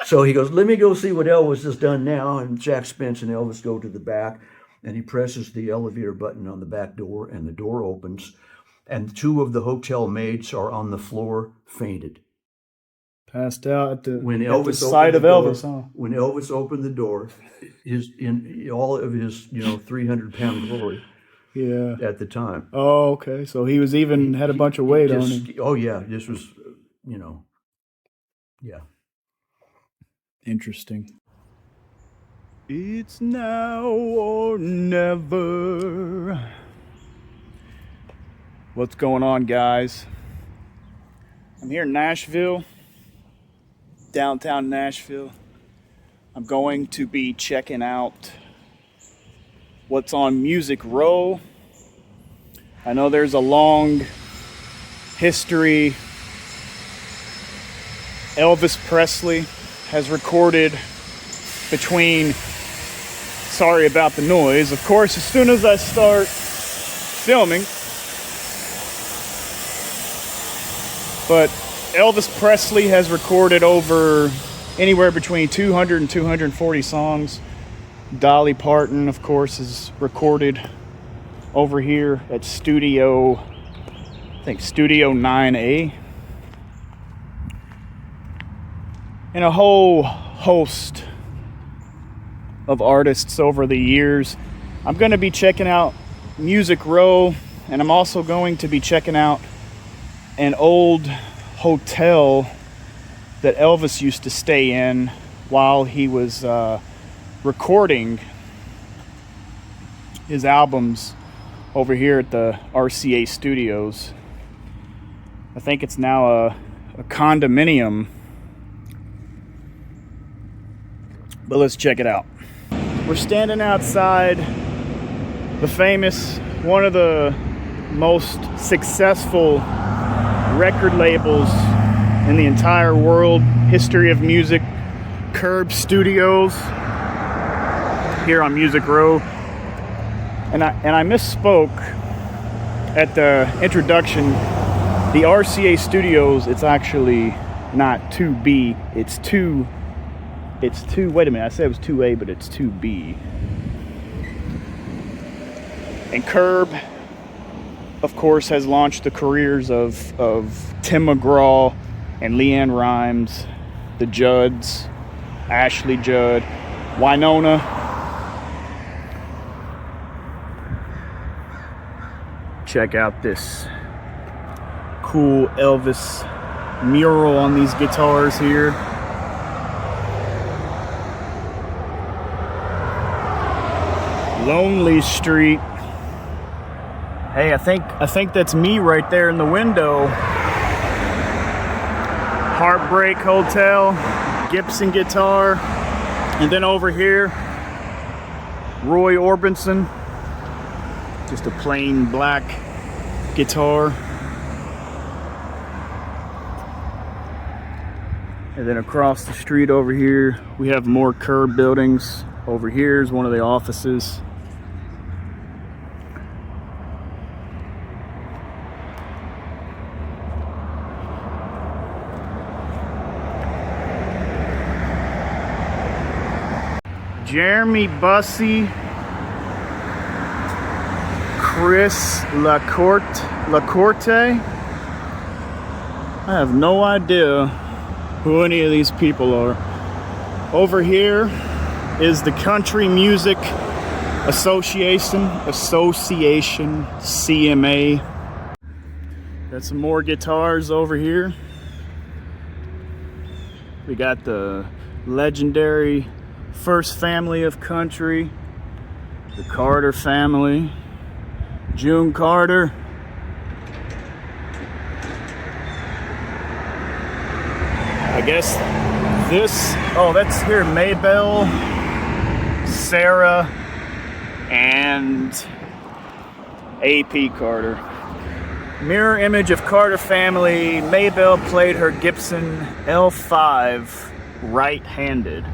So he goes, let me go see what Elvis has done now. And Jack Spence and Elvis go to the back, and he presses the elevator button on the back door, and the door opens, and two of the hotel maids are on the floor, fainted. Passed out at the, When at the Elvis sight of opened the Elvis, door, huh? when Elvis opened the door, in all of his 300-pound glory Yeah. at the time. Oh, okay. So he was even had a bunch of weight on him. Oh yeah, this was yeah. Interesting. It's now or never. What's going on, guys? I'm here in Nashville, downtown Nashville. I'm going to be checking out what's on Music Row. I know there's a long history. Elvis Presley has recorded between, sorry about the noise, of course, as soon as I start filming, but Elvis Presley has recorded over anywhere between 200 and 240 songs. Dolly Parton, of course, is recorded over here at Studio 9A. And a whole host of artists over the years. I'm going to be checking out Music Row, and I'm also going to be checking out an old hotel that Elvis used to stay in while he was recording his albums over here at the RCA Studios. I think it's now a condominium. But let's check it out. We're standing outside the famous, one of the most successful record labels in the entire world, history of music, Curb Studios, here on Music Row. And I misspoke at the introduction. The RCA Studios, it's actually not 2B, it's 2, wait a minute, I said it was 2A, but it's 2B. And Curb, of course, has launched the careers of Tim McGraw and LeAnn Rimes, the Judds, Ashley Judd, Winona. Check out this cool Elvis mural on these guitars here. Lonely Street. Hey, I think that's me right there in the window. Heartbreak Hotel, Gibson guitar, and then over here, Roy Orbison, just a plain black guitar. And then across the street over here, we have more Curb buildings. Over here is one of the offices. Jeremy Bussey, Chris Lacorte. I have no idea who any of these people are. Over here is the Country Music Association, CMA. Got some more guitars over here. We got the legendary First Family of Country, the Carter family, June Carter. I guess that's here Maybelle, Sarah, and A.P. Carter. Mirror image of Carter family. Maybelle played her Gibson L5 right-handed.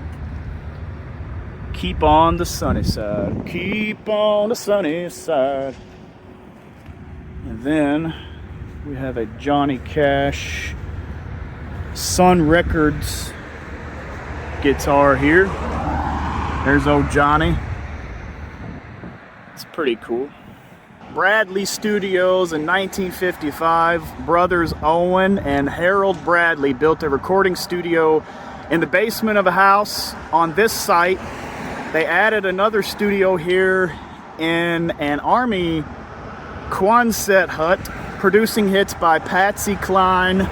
Keep on the sunny side. Keep on the sunny side. And then we have a Johnny Cash Sun Records guitar here. There's old Johnny. It's pretty cool. Bradley Studios in 1955. Brothers Owen and Harold Bradley built a recording studio in the basement of a house on this site. They added another studio here in an Army Quonset hut, producing hits by Patsy Cline,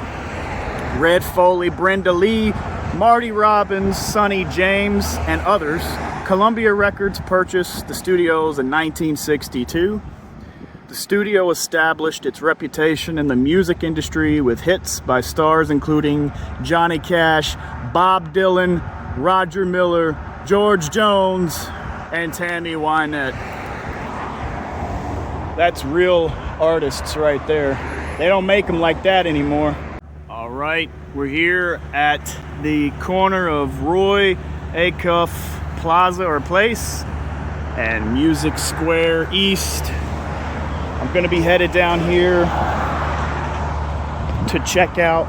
Red Foley, Brenda Lee, Marty Robbins, Sonny James, and others. Columbia Records purchased the studios in 1962. The studio established its reputation in the music industry with hits by stars including Johnny Cash, Bob Dylan, Roger Miller, George Jones, and Tammy Wynette. That's real artists right there. They don't make them like that anymore. All right, we're here at the corner of Roy Acuff Plaza or Place and Music Square East. I'm gonna be headed down here to check out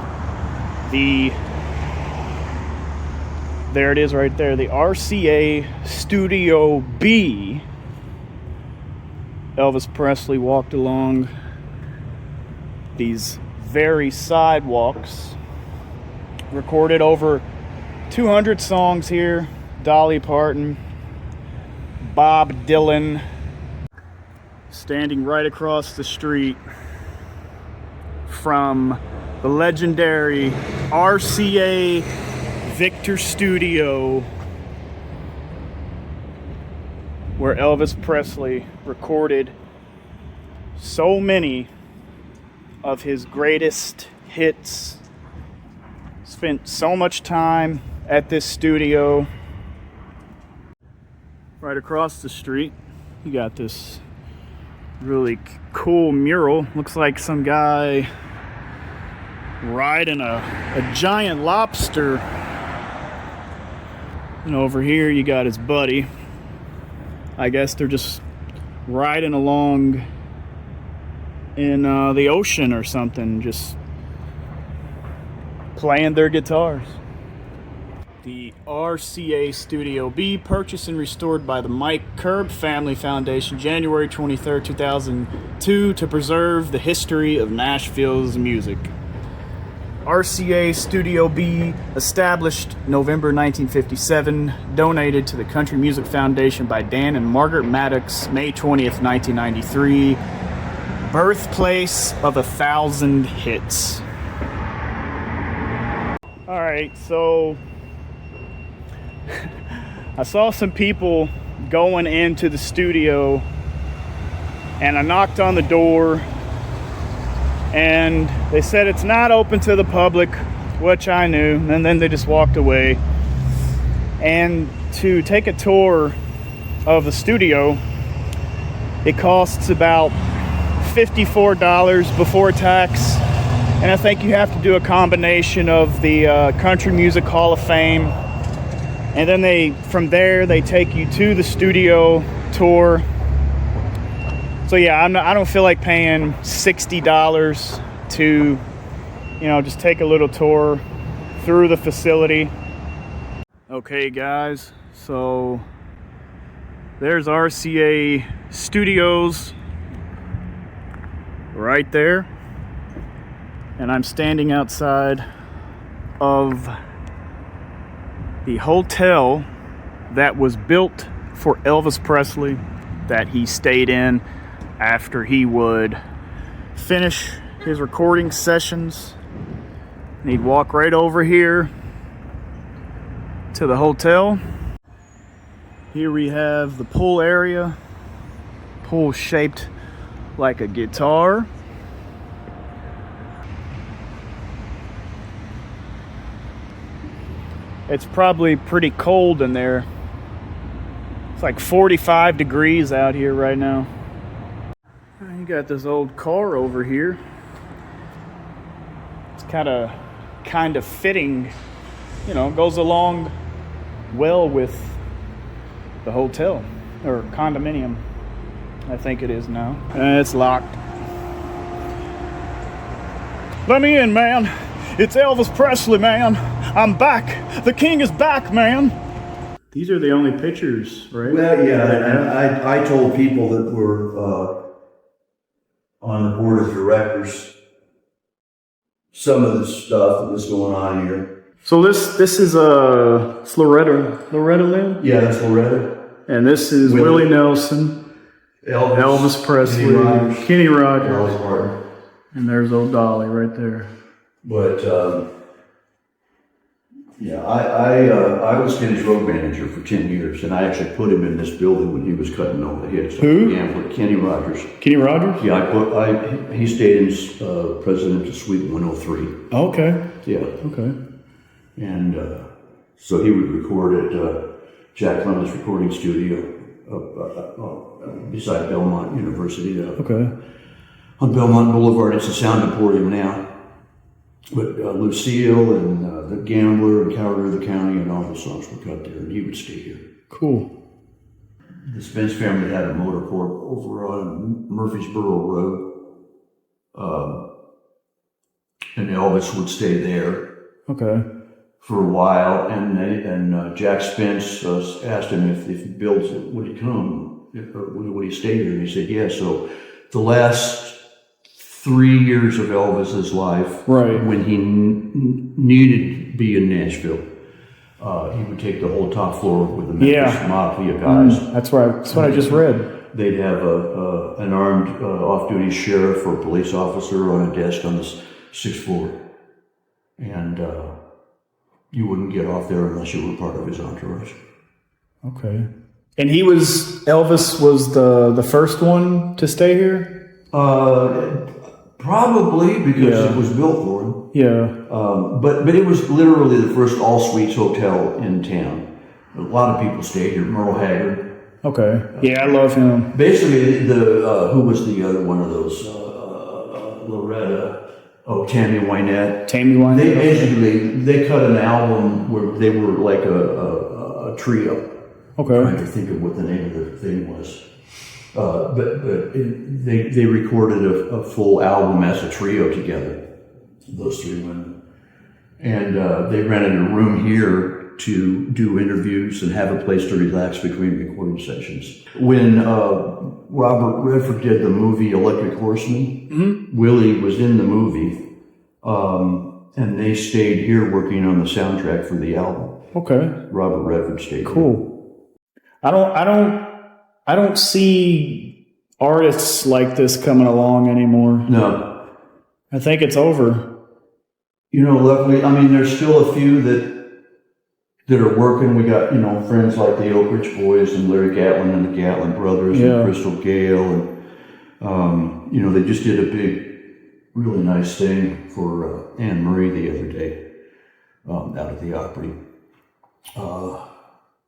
there it is right there, the RCA Studio B. Elvis Presley walked along these very sidewalks, recorded over 200 songs here. Dolly Parton, Bob Dylan, standing right across the street from the legendary RCA Victor Studio, where Elvis Presley recorded so many of his greatest hits. Spent so much time at this studio. Right across the street, you got this really cool mural. Looks like some guy riding a giant lobster. And over here you got his buddy. I guess they're just riding along in the ocean or something, just playing their guitars. The RCA Studio B, purchased and restored by the Mike Curb Family Foundation, January 23rd, 2002, to preserve the history of Nashville's music. RCA Studio B, established November 1957, donated to the Country Music Foundation by Dan and Margaret Maddox, May 20th, 1993. Birthplace of 1,000 hits. All right, so I saw some people going into the studio, and I knocked on the door, and they said it's not open to the public, which I knew, and then they just walked away. And to take a tour of the studio, it costs about $54 before tax, and I think you have to do a combination of the Country Music Hall of Fame, and then from there they take you to the studio tour. So yeah, I don't feel like paying $60 to, just take a little tour through the facility. Okay guys, so there's RCA Studios right there, and I'm standing outside of the hotel that was built for Elvis Presley, that he stayed in after he would finish his recording sessions. And he'd walk right over here to the hotel. Here we have the pool area. Pool shaped like a guitar. It's probably pretty cold in there. It's like 45 degrees out here right now. You got this old car over here. It's kind of fitting, goes along well with the hotel or condominium. I think it is now. It's locked. Let me in, man. It's Elvis Presley, man. I'm back. The king is back, man. These are the only pictures, right? Well, yeah, and I told people that were on the board of directors some of the stuff that was going on here. So this is it's Loretta Lynn? Yeah, that's Loretta. And this is Willie Nelson, Elvis Presley, Kenny Rogers, and there's old Dolly right there. But yeah, I was Kenny's road manager for 10 years, and I actually put him in this building when he was cutting over the hits. Who? Kenny Rogers. Kenny Rogers? Yeah, he stayed in Presidential Suite 103. Okay. Yeah. Okay. And so he would record at Jack Lemon's recording studio beside Belmont University. Okay. On Belmont Boulevard. It's a sound emporium now. But Lucille and The Gambler and Coward of the County and all those songs were cut there, and he would stay here. Cool. The Spence family had a motor court over on Murfreesboro Road, and Elvis would stay there. Okay. For a while, and Jack Spence asked him if Bill would he come, would he stay here, and he said yes. So the last 3 years of Elvis's life, right, when he needed to be in Nashville, he would take the whole top floor with the Memphis Mafia guys. That's what I just read. They'd have an armed off-duty sheriff or police officer on a desk on the 6th floor, and you wouldn't get off there unless you were part of his entourage. Okay. And Elvis was the first one to stay here? Probably because it was built for him. Yeah. But it was literally the first all-suites hotel in town. A lot of people stayed here. Merle Haggard. Okay. Yeah, I love him. Basically, who was the other one of those? Loretta. Oh, Tammy Wynette. Tammy Wynette. They cut an album where they were like a trio. Okay. I'm trying to think of what the name of the thing was. They recorded a full album as a trio together, those three women. And they rented a room here to do interviews and have a place to relax between recording sessions. When Robert Redford did the movie Electric Horseman, Willie was in the movie, and they stayed here working on the soundtrack for the album. Okay. Robert Redford stayed here. Cool. I don't see artists like this coming along anymore. No. I think it's over. Luckily, I mean, there's still a few that are working. We got, friends like the Oak Ridge Boys and Larry Gatlin and the Gatlin Brothers and Crystal Gale. And, they just did a big, really nice thing for Anne Marie the other day out at the Opry. I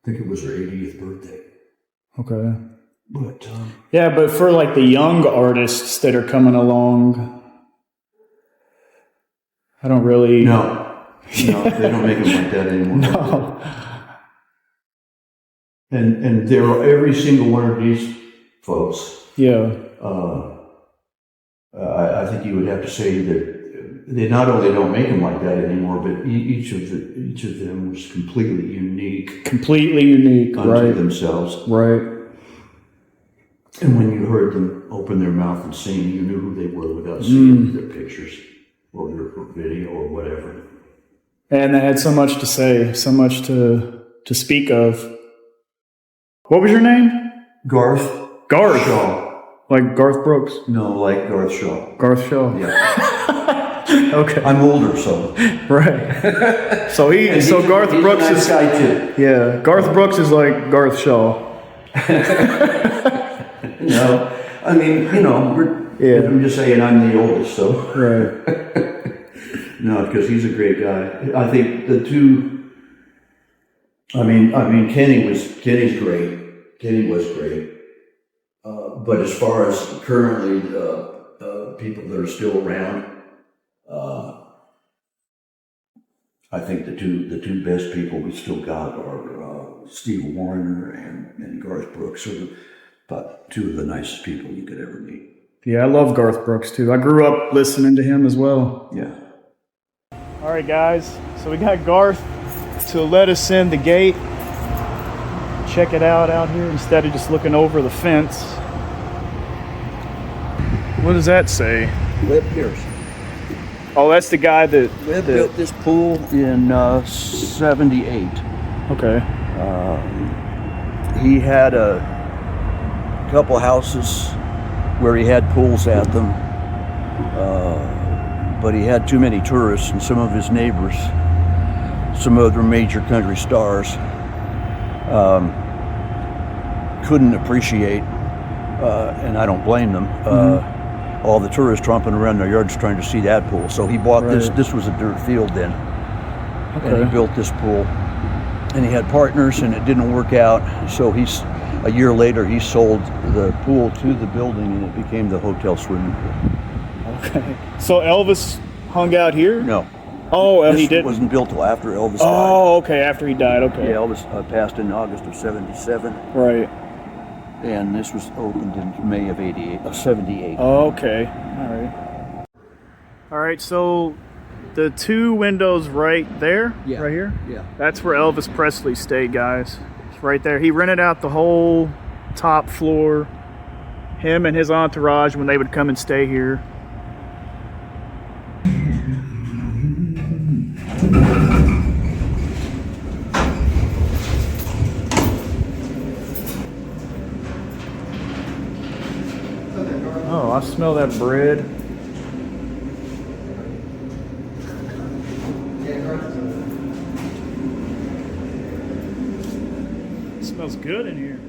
think it was her 80th birthday. Okay. But but for like the young artists that are coming along, I don't really. No, they don't make them like that anymore. No. And there are every single one of these folks. Yeah. I think you would have to say that they not only don't make them like that anymore, but each of them was completely unique. Completely unique, unto themselves. Right. And when you heard them open their mouth and sing, you knew who they were without seeing their pictures or their video or whatever. And they had so much to say, so much to speak of. What was your name? Garth Shaw. Like Garth Brooks? No, like Garth Shaw. Garth Shaw. Yeah. Okay. I'm older, so. Right. So Garth Brooks is a nice guy too. Yeah. Garth Brooks is like Garth Shaw. No, I mean, I'm just saying I'm the oldest, so. Right. No, because he's a great guy. I think the two. I mean, Kenny's great. Kenny was great. But as far as currently people that are still around, I think the two best people we still got are Steve Wariner and Garth Brooks are about two of the nicest people you could ever meet. Yeah, I love Garth Brooks too. I grew up listening to him as well. Yeah. All right, guys. So we got Garth to let us in the gate. Check it out here instead of just looking over the fence. What does that say? Webb Pierce. Oh, that's the guy that Webb built this pool in 78. Okay. He had a couple houses where he had pools at them, but he had too many tourists, and some of his neighbors, some other major country stars, couldn't appreciate, and I don't blame them, all the tourists tromping around their yards trying to see that pool. So he bought this. This was a dirt field then, and he built this pool. And he had partners, and it didn't work out. So a year later, he sold the pool to the building, and it became the hotel swimming pool. Okay. So Elvis hung out here? No. Oh, this he didn't? Wasn't built till after Elvis died. Oh, okay. After he died. Okay. Yeah, Elvis passed in August of '77. Right. And this was opened in May of '78. Oh, okay. All right. All right. So the two windows right there, right here. Yeah. That's where Elvis Presley stayed, guys. It's right there. He rented out the whole top floor. Him and his entourage when they would come and stay here. Oh, I smell that bread. It smells good in here.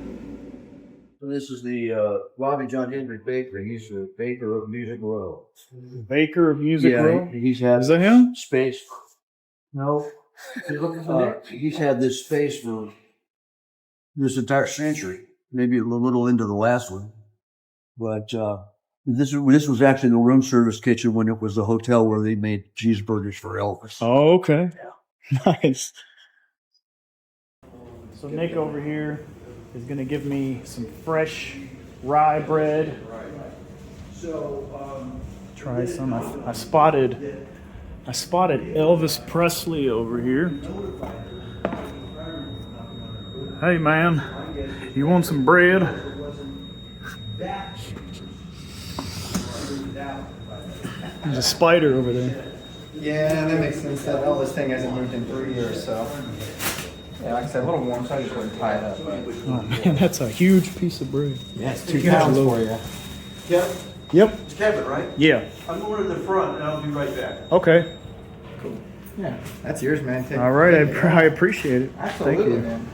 So this is the Bobby John Hendrick Bakery. He's the baker of Music Row. Baker of Music Row? He's had Is that him? space. No. He's had this space for this entire century, maybe a little into the last one. But this was actually the room service kitchen when it was the hotel where they made cheeseburgers for Elvis. Oh, okay. Yeah. Nice. So Nick over here is going to give me some fresh rye bread. So try some. I spotted Elvis Presley over here. Hey man, you want some bread? There's a spider over there. Yeah, that makes sense. That Elvis thing hasn't moved in 3 years, so. Yeah, like I said, a little warm, so I just wouldn't tie it up. Oh man, that's a huge piece of bread. Yeah, it's 2 pounds for you. Yep. Yep. It's Kevin, right? Yeah. I'm going to the front, and I'll be right back. Okay. Cool. Yeah, that's yours, man. All right, I appreciate it. Absolutely, Thank you. man.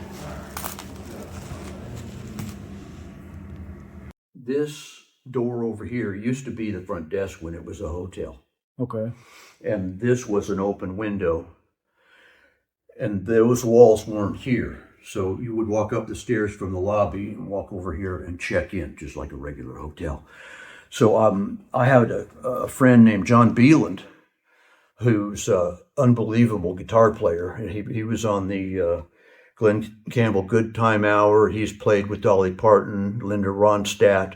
This door over here used to be the front desk when it was a hotel. Okay. And this was an open window. And those walls weren't here. So you would walk up the stairs from the lobby and walk over here and check in, just like a regular hotel. So I had a friend named John Beeland, who's an unbelievable guitar player. And he was on the Glenn Campbell Good Time Hour. He's played with Dolly Parton, Linda Ronstadt,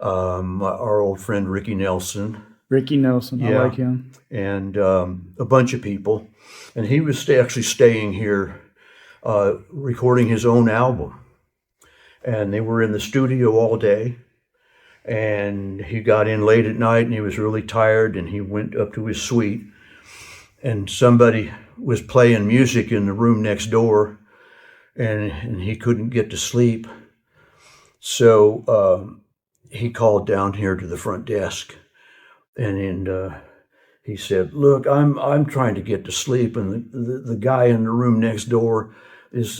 our old friend Ricky Nelson. Ricky Nelson, I like him. And a bunch of people. And he was actually staying here recording his own album. And they were in the studio all day. And he got in late at night and he was really tired and he went up to his suite. And somebody was playing music in the room next door and he couldn't get to sleep. So he called down here to the front desk and he said, "Look, I'm trying to get to sleep, and the guy in the room next door is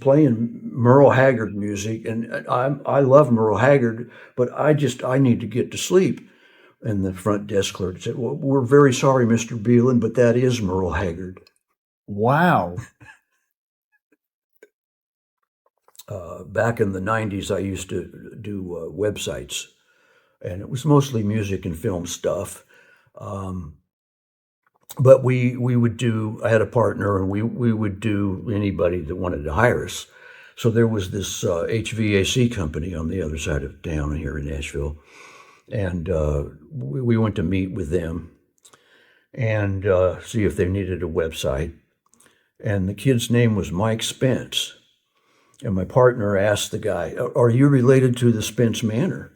playing Merle Haggard music, and I love Merle Haggard, but I need to get to sleep." And the front desk clerk said, "Well, we're very sorry, Mr. Beelan, but that is Merle Haggard." Wow. Back in the 90s, I used to do websites, and it was mostly music and film stuff. But we would do, I had a partner, and we would do anybody that wanted to hire us. So there was this HVAC company on the other side of town here in Nashville, and we went to meet with them. and see if they needed a website. And the kid's name was Mike Spence. And my partner asked the guy, "Are you related to the Spence Manor?"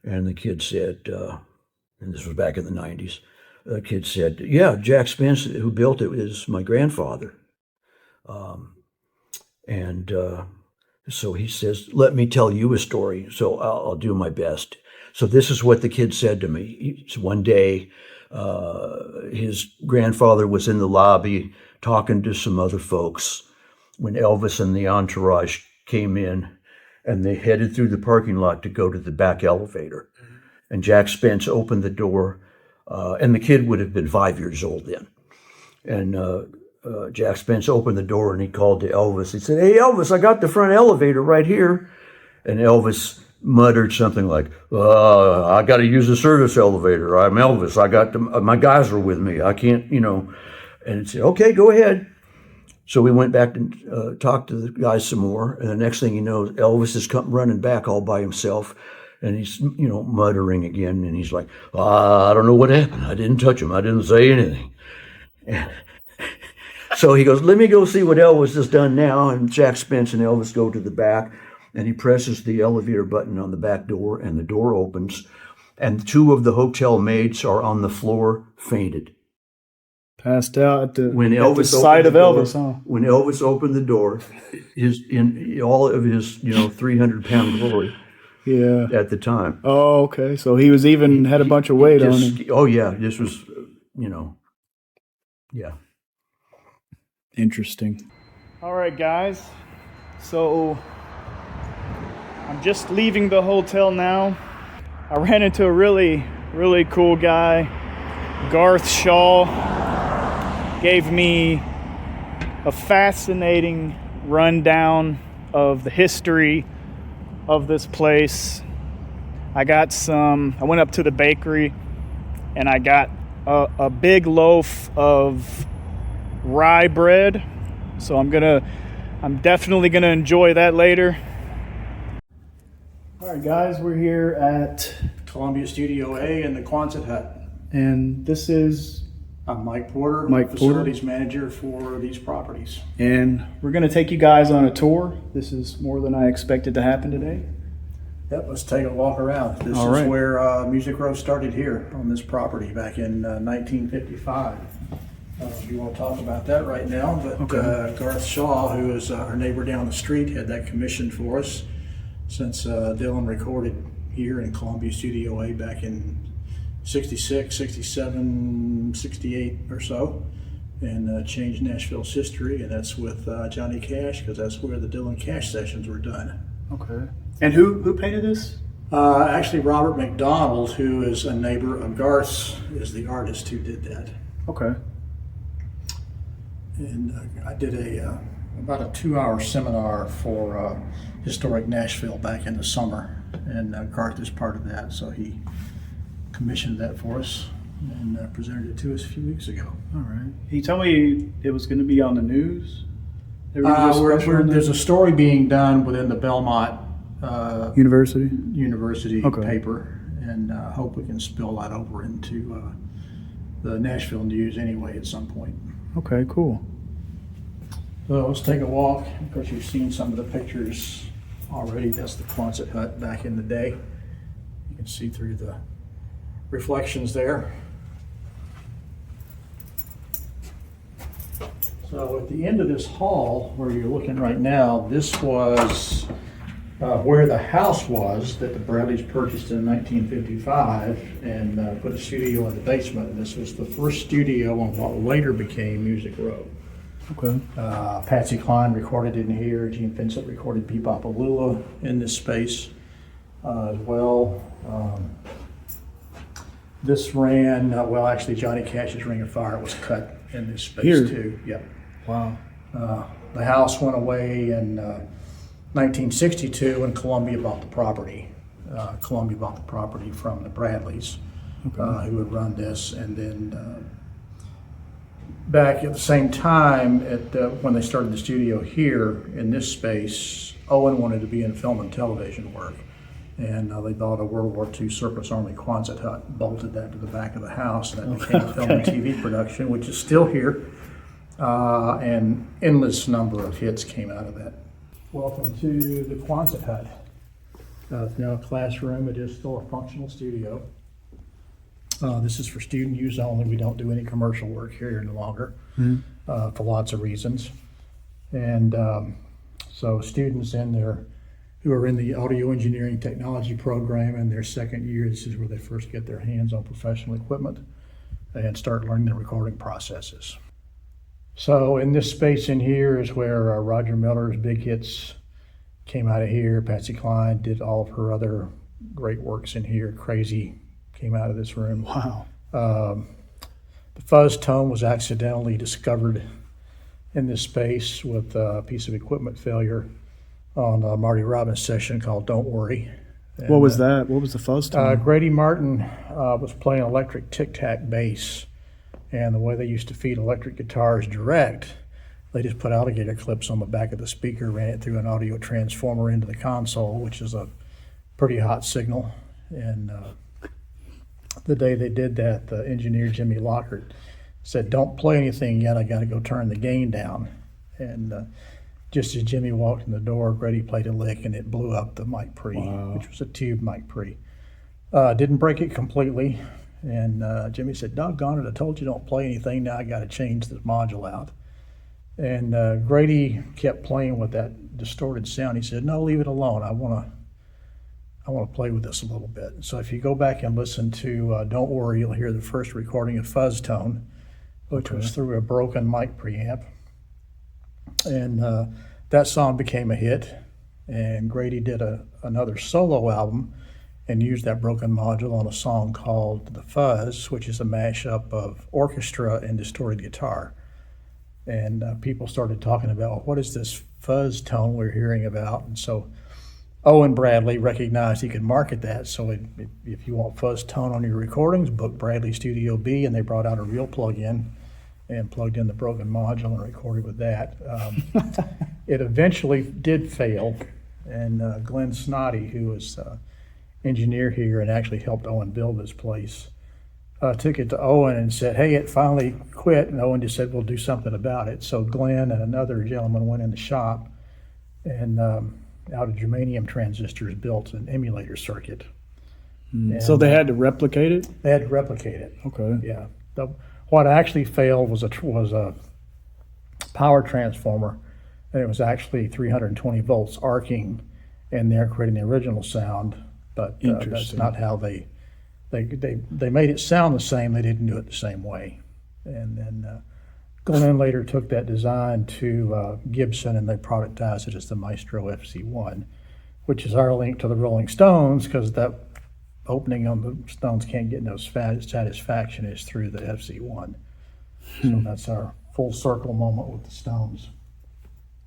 And the kid said, and this was back in the 90s, the kid said, "Yeah, Jack Spence, who built it, is my grandfather." And so he says, "Let me tell you a story." So I'll do my best. So this is what the kid said to me. One day, his grandfather was in the lobby talking to some other folks when Elvis and the entourage came in, and they headed through the parking lot to go to the back elevator. And Jack Spence opened the door, and the kid would have been 5 years old then. And Jack Spence opened the door, and he called to Elvis. He said, "Hey, Elvis, I got the front elevator right here." And Elvis muttered something like, "I got to use the service elevator. I'm Elvis. My guys are with me. I can't, And he said, "Okay, go ahead." So we went back and talked to the guys some more. And the next thing you know, Elvis is running back all by himself. And he's, muttering again. And he's like, "I don't know what happened. I didn't touch him. I didn't say anything." And so he goes, "Let me go see what Elvis has done now." And Jack Spence and Elvis go to the back. And he presses the elevator button on the back door. And the door opens. And two of the hotel maids are on the floor, fainted. Passed out at the sight of Elvis, huh? When Elvis opened the door, in all of his 300-pound glory, yeah, at the time. Oh, okay. So he was had a bunch of weight on him. Oh yeah, this was yeah. Interesting. All right, guys. So I'm just leaving the hotel now. I ran into a really, really cool guy, Garth Shaw. Gave me a fascinating rundown of the history of this place. I went up to the bakery and I got a big loaf of rye bread. So I'm definitely gonna enjoy that later. All right, guys, we're here at Columbia Studio A in the Quonset hut. And this is I'm Mike Porter, facilities manager for these properties. And we're going to take you guys on a tour. This is more than I expected to happen today. Yep, let's take a walk around. This is where Music Row started here on this property back in 1955. We won't talk about that right now, but Garth Shaw, who is our neighbor down the street, had that commissioned for us since Dylan recorded here in Columbia Studio A back in 66, 67, 68 or so, and changed Nashville's history, and that's with Johnny Cash, because that's where the Dylan Cash sessions were done. Okay. And who painted this? Actually, Robert McDonald, who is a neighbor of Garth's, is the artist who did that. Okay. And I did about a 2-hour seminar for Historic Nashville back in the summer, and Garth is part of that, so he commissioned that for us and presented it to us a few weeks ago. All right. He told me it was going to be on the news. There's a story being done within the Belmont University paper, and hope we can spill that over into the Nashville News anyway at some point. Okay, cool. So let's take a walk. Of course, you've seen some of the pictures already. That's the Quonset hut back in the day. You can see through the reflections there. So at the end of this hall where you're looking right now, this was where the house was that the Bradleys purchased in 1955 and put a studio in the basement. And this was the first studio on what later became Music Row. Okay. Patsy Cline recorded in here. Gene Vincent recorded Bebop-A-Lula in this space as well. This ran, actually Johnny Cash's Ring of Fire was cut in this space here too. Yep. Wow. The house went away in 1962 when Columbia bought the property. Columbia bought the property from the Bradleys, who had run this, and then back at the same time when they started the studio here in this space, Owen wanted to be in film and television work. And they bought a World War II surplus Army Quonset hut, bolted that to the back of the house, and that became a film and TV production, which is still here. And endless number of hits came out of that. Welcome to the Quonset hut. It's now a classroom. It is still a functional studio. This is for student use only. We don't do any commercial work here any longer for lots of reasons. And so students in there who are in the audio engineering technology program in their second year, this is where they first get their hands on professional equipment and start learning the recording processes. So in this space in here is where Roger Miller's big hits came out of here. Patsy Cline did all of her other great works in here. Crazy came out of this room. Wow. The fuzz tone was accidentally discovered in this space with a piece of equipment failure on a Marty Robbins session called Don't Worry. And, What was that? What was the fuzz tone? Grady Martin was playing electric tic-tac bass, and the way they used to feed electric guitars direct, they just put alligator clips on the back of the speaker, ran it through an audio transformer into the console, which is a pretty hot signal. And the day they did that, the engineer Jimmy Lockhart said, "Don't play anything yet, I gotta go turn the gain down." And just as Jimmy walked in the door, Grady played a lick and it blew up the mic pre, which was a tube mic pre. Didn't break it completely. And Jimmy said, "Doggone it, I told you don't play anything, now I gotta change this module out." And Grady kept playing with that distorted sound. He said, "No, leave it alone. I wanna play with this a little bit." So if you go back and listen to Don't Worry, you'll hear the first recording of Fuzz Tone, which was through a broken mic preamp. And that song became a hit. And Grady did another solo album and used that broken module on a song called The Fuzz, which is a mashup of orchestra and distorted guitar. And people started talking about, what is this fuzz tone we're hearing about? And so Owen Bradley recognized he could market that. So if you want fuzz tone on your recordings, book Bradley Studio B, and they brought out a real plug-in and plugged in the broken module and recorded with that. It eventually did fail, and Glenn Snoddy, who was engineer here and actually helped Owen build this place, took it to Owen and said, "Hey, it finally quit." And Owen just said, "We'll do something about it." So Glenn and another gentleman went in the shop and out of germanium transistors built an emulator circuit. So they had to replicate it? They had to replicate it. Okay. Yeah. What actually failed was a power transformer, and it was actually 320 volts arcing in there, creating the original sound. But that's not how they made it sound the same. They didn't do it the same way. And then Glenn later took that design to Gibson, and they productized it as the Maestro FC1, which is our link to the Rolling Stones, because that opening on the Stones can't get no satisfaction is through the FC1. So that's our full circle moment with the Stones.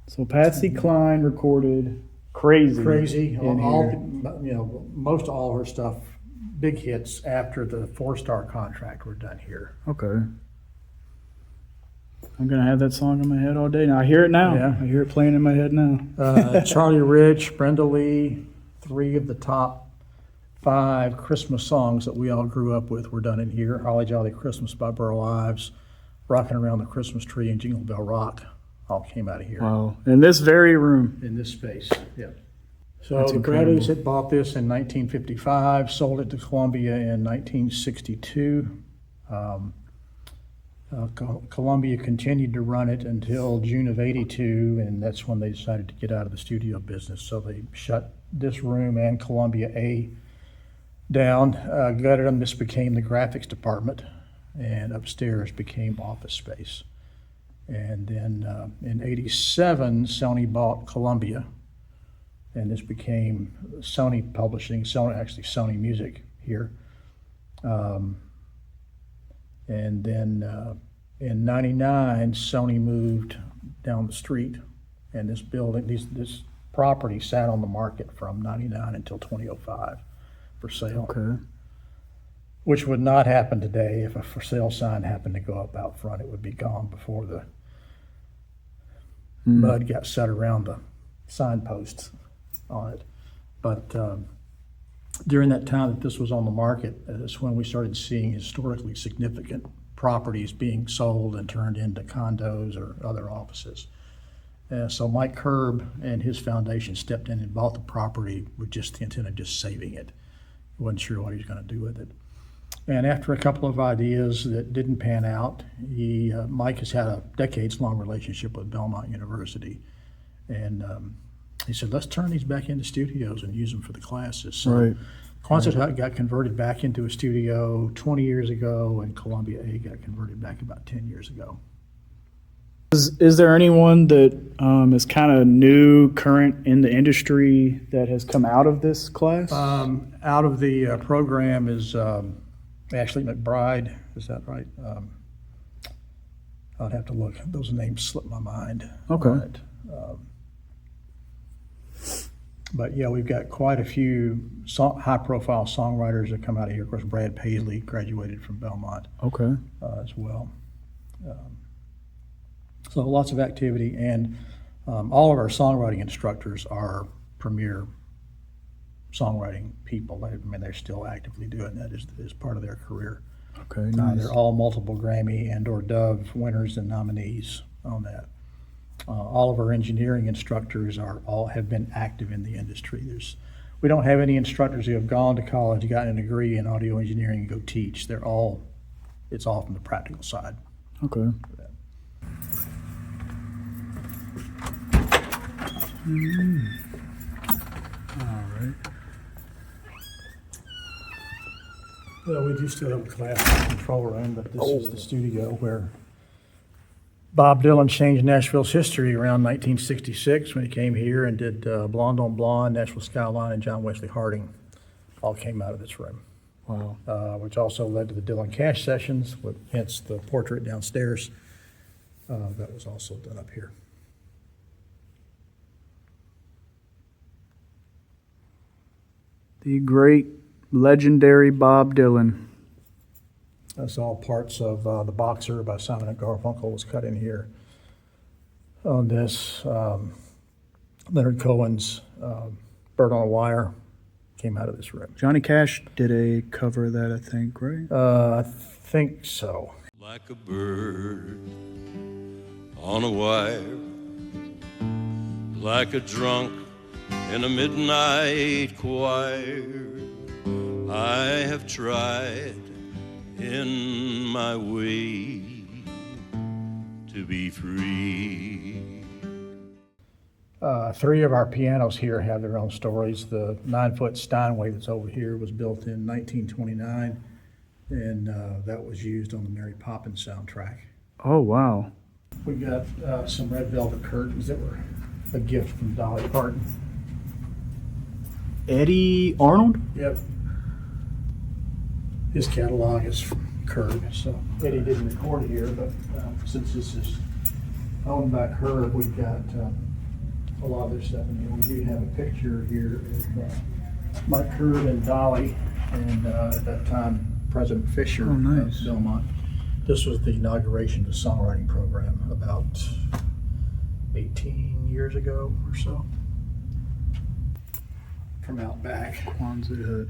So Patsy Cline recorded Crazy in all here. Most all her stuff, big hits after the 4-star contract were done here. Okay. I'm gonna have that song in my head all day now. I hear it now. Yeah. I hear it playing in my head now. Charlie Rich, Brenda Lee, 3 of the top 5 Christmas songs that we all grew up with were done in here. Holly Jolly Christmas by Burl Ives, Rocking Around the Christmas Tree, and Jingle Bell Rock all came out of here. Wow. In this very room. In this space, yeah. So the Bradleys had bought this in 1955, sold it to Columbia in 1962. Columbia continued to run it until June of '82, and that's when they decided to get out of the studio business. So they shut this room and Columbia A down, gutted them. This became the graphics department, and upstairs became office space. And then in '87, Sony bought Columbia, and this became Sony Publishing, Sony Music here. And then in '99, Sony moved down the street, and this building, this property sat on the market from '99 until 2005 for sale. Okay. Which would not happen today. If a for sale sign happened to go up out front, it would be gone before the mud got set around the signposts on it. But during that time that this was on the market, is when we started seeing historically significant properties being sold and turned into condos or other offices. So Mike Kerb and his foundation stepped in and bought the property with just the intent of just saving it. He wasn't sure what he was going to do with it. And after a couple of ideas that didn't pan out, Mike has had a decades-long relationship with Belmont University. And he said, let's turn these back into studios and use them for the classes. So Right. Quonset Hut got converted back into a studio 20 years ago, and Columbia A got converted back about 10 years ago. Is there anyone that is kind of new, current in the industry that has come out of this class? Out of the program is Ashley McBride. Is that right? I'd have to look. Those names slip my mind. Okay. But yeah, we've got quite a few high-profile songwriters that come out of here. Of course, Brad Paisley graduated from Belmont Okay. as well. So lots of activity, and all of our songwriting instructors are premier songwriting people. They're still actively doing that as part of their career. Okay. Nice. They're all multiple Grammy and/or Dove winners and nominees on that. All of our engineering instructors have been active in the industry. We don't have any instructors who have gone to college, gotten a degree in audio engineering, and go teach. It's all from the practical side. Okay. All right. Well, we do still have a class control room, but this is the studio where Bob Dylan changed Nashville's history around 1966 when he came here and did Blonde on Blonde, Nashville Skyline, and John Wesley Harding all came out of this room. Wow. Which also led to the Dylan Cash sessions, hence the portrait downstairs. That was also done up here. The great, legendary Bob Dylan. That's all parts of The Boxer by Simon and Garfunkel was cut in here. On this, Leonard Cohen's Bird on a Wire came out of this room. Johnny Cash did a cover of that, I think, right? I think so. Like a bird on a wire, like a drunk in a midnight choir, I have tried in my way to be free. Three of our pianos here have their own stories. The 9-foot Steinway that's over here was built in 1929, and that was used on the Mary Poppins soundtrack. Oh, wow. We got some red velvet curtains that were a gift from Dolly Parton. Eddie Arnold? Yep. His catalog is from Kerb, so Eddie didn't record here, but since this is owned by Kerb, we've got a lot of their stuff in here. We do have a picture here of Mike Kerb and Dolly, and at that time, President Fisher nice. of Belmont. This was the inauguration of the songwriting program about 18 years ago or so. From out back. Quonset Hut.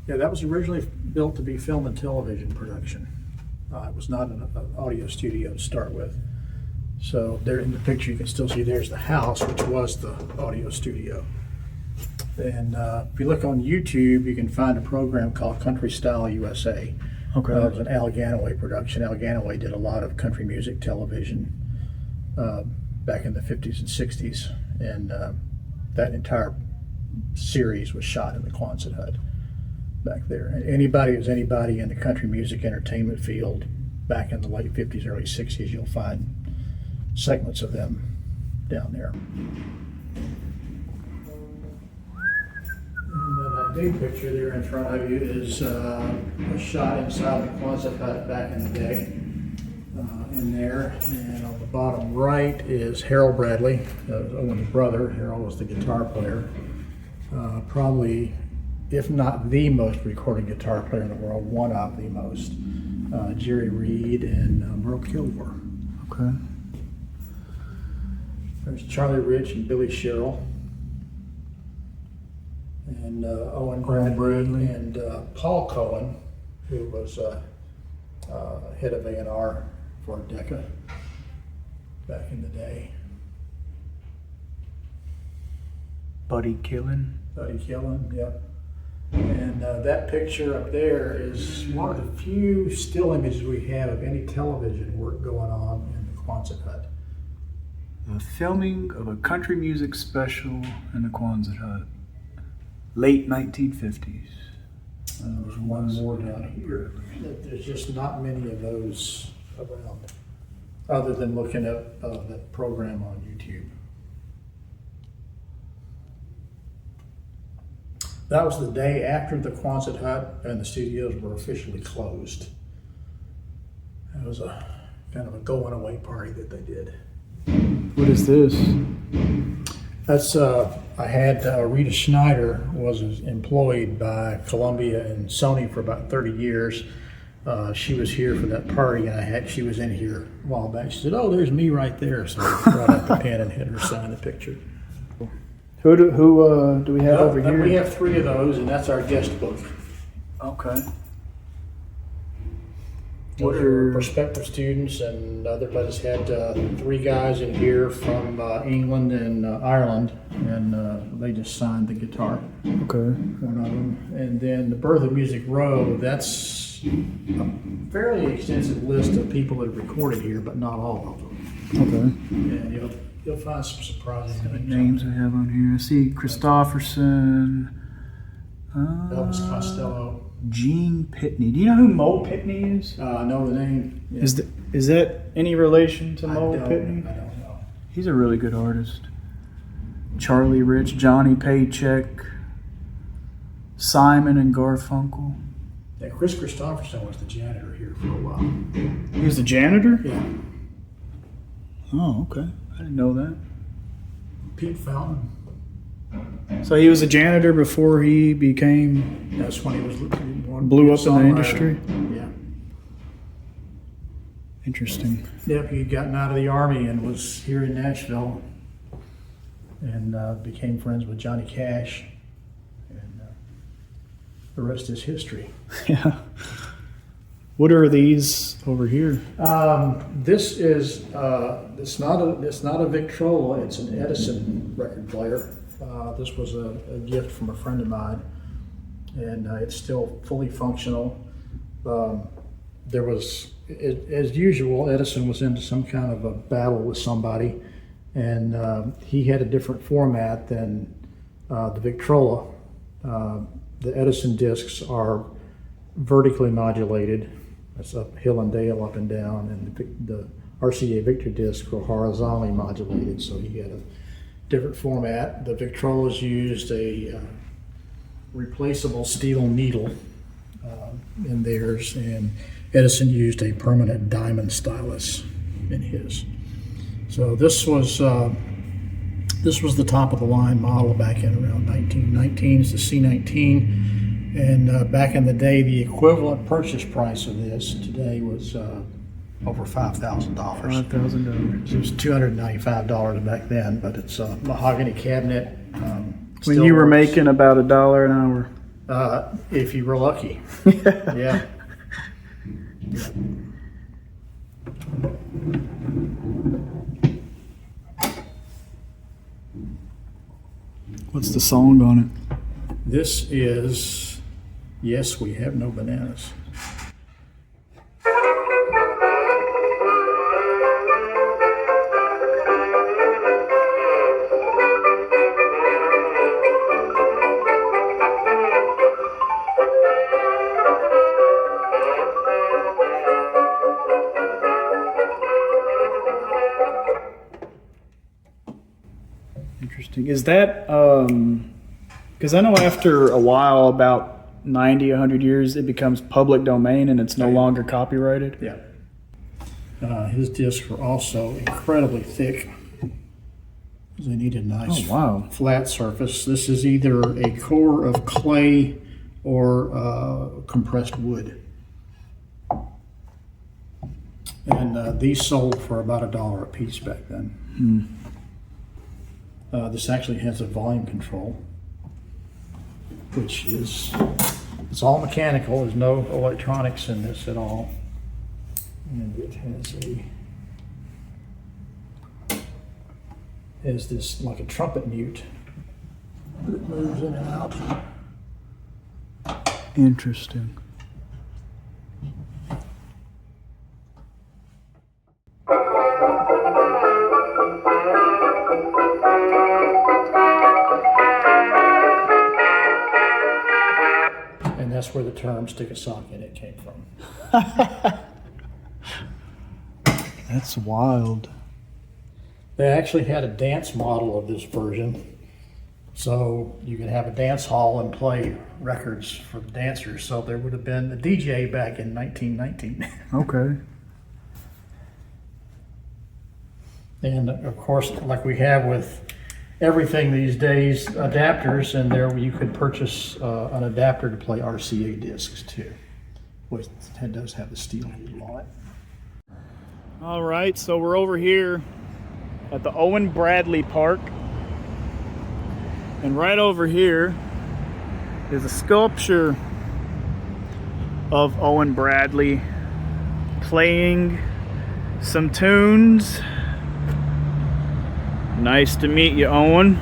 Yeah, that was originally built to be film and television production. It was not an audio studio to start with. So there in the picture, you can still see there's the house, which was the audio studio. And if you look on YouTube, you can find a program called Country Style USA. Okay. It was an Al Ganaway production. Al Ganaway did a lot of country music television back in the 50s and 60s. And that entire series was shot in the Quonset Hut back there. And anybody who's anybody in the country music entertainment field back in the late 50s, early 60s, you'll find segments of them down there. And that big picture there in front of you is was shot inside the Quonset Hut back in the day. In there, and on the bottom right is Harold Bradley, Owen's brother. Harold was the guitar player, probably, if not the most recorded guitar player in the world, one of the most. Jerry Reed and Merle Kilgore. Okay. There's Charlie Rich and Billy Sherrill. and Owen Bradley, and Paul Cohen, who was head of A&R for Decca back in the day. Buddy Killen. Buddy Killen, yep. And that picture up there is one of the few still images we have of any television work going on in the Quonset hut. The filming of a country music special in the Quonset hut. Late 1950s. There's one more down here. There's just not many of those around, other than looking at that program on YouTube. That was the day after the Quonset hut and the studios were officially closed. It was a kind of a going away party that they did. What is this? That's I had Rita Schneider was employed by Columbia and Sony for about 30 years. She was here for that party, and she was in here a while back. She said, "Oh, there's me right there." So I brought out the pen and had her sign the picture. Who do we have over here? We have 3 of those, and that's our guest book. Okay. Those are prospective students, and everybody's had 3 guys in here from England and Ireland, and they just signed the guitar. Okay. One of them. And then the Birth of Music Row, that's a fairly extensive list of people that have recorded here, but not all of them. Okay. Yeah, you'll find some surprising Names I have on here. I see Christofferson. Elvis Costello. Gene Pitney. Do you know who Mo Pitney is? I know the name. Yeah. Is that any relation to I Mo don't Pitney? know. He's a really good artist. Charlie Rich, Johnny Paycheck, Simon and Garfunkel. Yeah, Chris Christopherson was the janitor here for a while. He was the janitor? Yeah. Oh, okay. I didn't know that. Pete Fountain. So he was a janitor before he became... That's when he was blew up in the industry? Yeah. Interesting. Yep, he'd gotten out of the Army and was here in Nashville and became friends with Johnny Cash. And the rest is history. Yeah. What are these over here? This is it's not a Victrola. It's an Edison record player. This was a gift from a friend of mine, and it's still fully functional. There was, as usual, Edison was into some kind of a battle with somebody, and he had a different format than the Victrola. The Edison discs are vertically modulated. That's up hill and dale, up and down, and the RCA Victor discs were horizontally modulated, so he had a different format. The Victrolas used a replaceable steel needle in theirs, and Edison used a permanent diamond stylus in his. So this was the top of the line model back in around 1919. It's the C19. And back in the day, the equivalent purchase price of this today was over $5,000. $5,000. It was $295 back then, but it's a mahogany cabinet. When you were making about $1 an hour. If you were lucky. Yeah. What's the song on it? This is Yes, We Have No Bananas. Interesting. Is that, because I know after a while, about 90, 100 years, it becomes public domain and it's no longer copyrighted? Yeah. His discs were also incredibly thick. They needed a nice flat surface. This is either a core of clay or compressed wood. And these sold for about $1 a piece back then. This actually has a volume control. which is, it's all mechanical. There's no electronics in this at all. And it has this like a trumpet mute that moves in and out. Interesting. And that's where the term "stick a sock in it" came from. That's wild. They actually had a dance model of this version. So you could have a dance hall and play records for the dancers. So there would have been a DJ back in 1919. Okay. And of course, like we have with everything these days, adapters, and there you could purchase an adapter to play RCA discs too, which does have the steel handle on it. All right, so we're over here at the Owen Bradley Park. And right over here is a sculpture of Owen Bradley playing some tunes. Nice to meet you, Owen.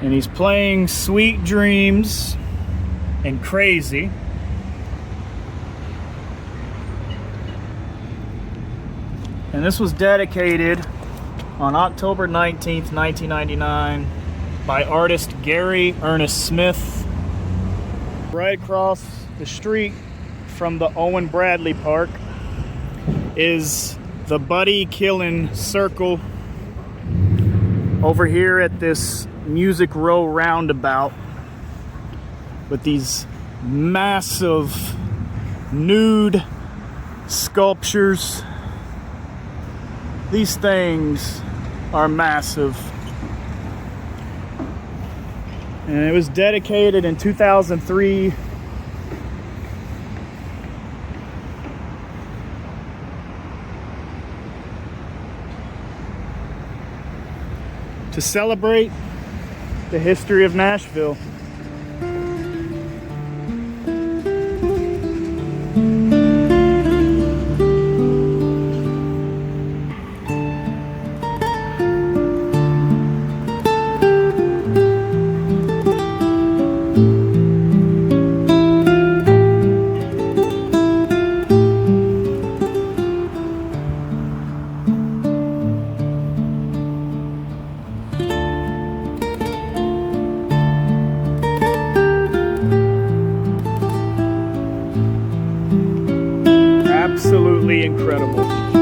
And he's playing Sweet Dreams and Crazy. And this was dedicated on October 19th, 1999 by artist Gary Ernest Smith. Right across the street from the Owen Bradley Park is the Buddy Killing Circle over here at this Music Row roundabout with these massive nude sculptures. These things are massive. And it was dedicated in 2003 to celebrate the history of Nashville. Absolutely incredible.